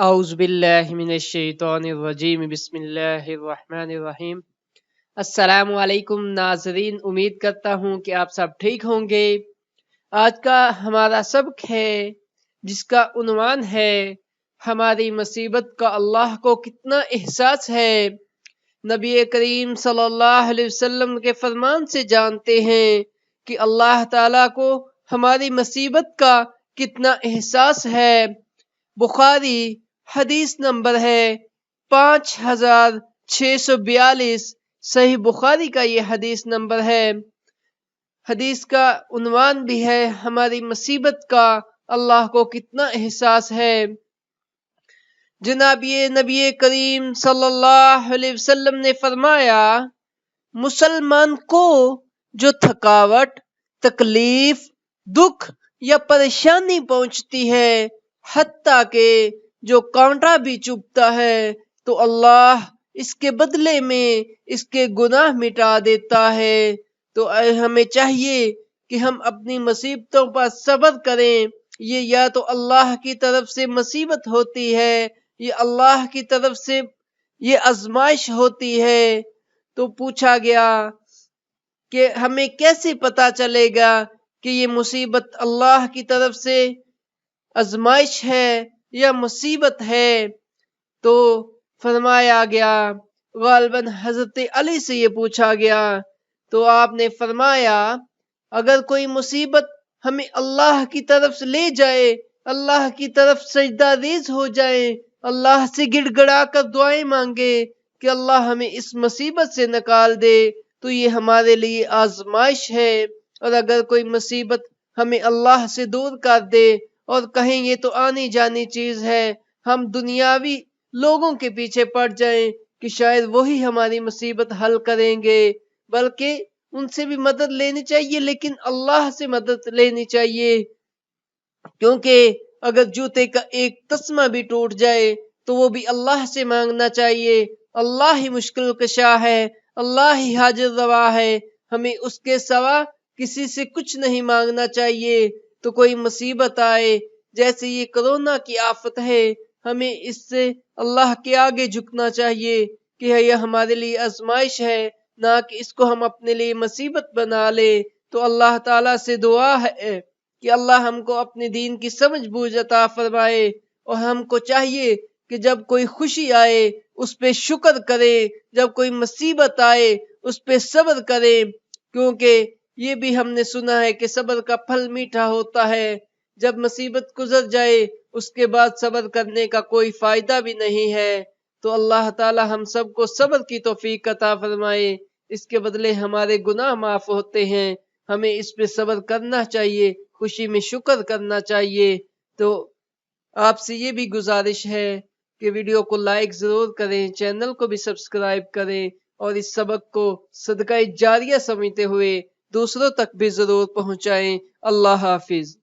اعوذ باللہ من الشیطان الرجیم بسم اللہ الرحمن الرحیم۔ السلام علیکم ناظرین، امید کرتا ہوں کہ آپ سب ٹھیک ہوں گے۔ آج کا ہمارا سبق ہے جس کا عنوان ہے ہماری مصیبت کا اللہ کو کتنا احساس ہے۔ نبی کریم صلی اللہ علیہ وسلم کے فرمان سے جانتے ہیں کہ اللہ تعالیٰ کو ہماری مصیبت کا کتنا احساس ہے۔ بخاری حدیث نمبر ہے 5642، صحیح بخاری کا یہ حدیث نمبر ہے۔ حدیث کا عنوان بھی ہے ہماری مصیبت کا اللہ کو کتنا احساس ہے۔ جناب یہ نبی کریم صلی اللہ علیہ وسلم نے فرمایا، مسلمان کو جو تھکاوٹ، تکلیف، دکھ یا پریشانی پہنچتی ہے، حتیٰ کہ جو کانٹا بھی چبھتا ہے، تو اللہ اس کے بدلے میں اس کے گناہ مٹا دیتا ہے۔ تو ہمیں چاہیے کہ ہم اپنی مصیبتوں پر صبر کریں۔ یہ یا تو اللہ کی طرف سے مصیبت ہوتی ہے، یہ اللہ کی طرف سے یہ آزمائش ہوتی ہے۔ تو پوچھا گیا کہ ہمیں کیسے پتا چلے گا کہ یہ مصیبت اللہ کی طرف سے آزمائش ہے یا مصیبت ہے؟ تو فرمایا گیا، غالباً حضرت علی سے یہ پوچھا گیا، تو آپ نے فرمایا اگر کوئی مصیبت ہمیں اللہ کی طرف سے لے جائے، اللہ کی طرف سجدہ ریز ہو جائے، اللہ سے گڑ گڑا کر دعائیں مانگے کہ اللہ ہمیں اس مصیبت سے نکال دے، تو یہ ہمارے لیے آزمائش ہے۔ اور اگر کوئی مصیبت ہمیں اللہ سے دور کر دے اور کہیں یہ تو آنی جانی چیز ہے، ہم دنیاوی لوگوں کے پیچھے پڑ جائیں کہ شاید وہی ہماری مصیبت حل کریں گے، بلکہ ان سے بھی مدد لینی چاہیے، لیکن اللہ سے مدد لینی چاہیے، کیونکہ اگر جوتے کا ایک تسمہ بھی ٹوٹ جائے تو وہ بھی اللہ سے مانگنا چاہیے۔ اللہ ہی مشکل کشا ہے، اللہ ہی حاجت روا ہے، ہمیں اس کے سوا کسی سے کچھ نہیں مانگنا چاہیے۔ تو کوئی مصیبت آئے، جیسے یہ کرونا کی آفت ہے، ہمیں اس سے اللہ کے آگے جھکنا چاہیے کہ یہ ہمارے لیے آزمائش ہے، نہ کہ اس کو ہم اپنے لیے مصیبت بنا لے۔ تو اللہ تعالیٰ سے دعا ہے کہ اللہ ہم کو اپنے دین کی سمجھ بوجھ عطا فرمائے، اور ہم کو چاہیے کہ جب کوئی خوشی آئے اس پہ شکر کرے، جب کوئی مصیبت آئے اس پہ صبر کرے، کیونکہ یہ بھی ہم نے سنا ہے کہ صبر کا پھل میٹھا ہوتا ہے۔ جب مصیبت گزر جائے اس کے بعد صبر کرنے کا کوئی فائدہ بھی نہیں ہے۔ تو اللہ تعالی ہم سب کو صبر کی توفیق عطا فرمائے، اس کے بدلے ہمارے گناہ معاف ہوتے ہیں، ہمیں اس پہ صبر کرنا چاہیے، خوشی میں شکر کرنا چاہیے۔ تو آپ سے یہ بھی گزارش ہے کہ ویڈیو کو لائک ضرور کریں، چینل کو بھی سبسکرائب کریں، اور اس سبق کو صدقہ جاریہ سمجھتے ہوئے دوسروں تک بھی ضرور پہنچائیں۔ اللہ حافظ۔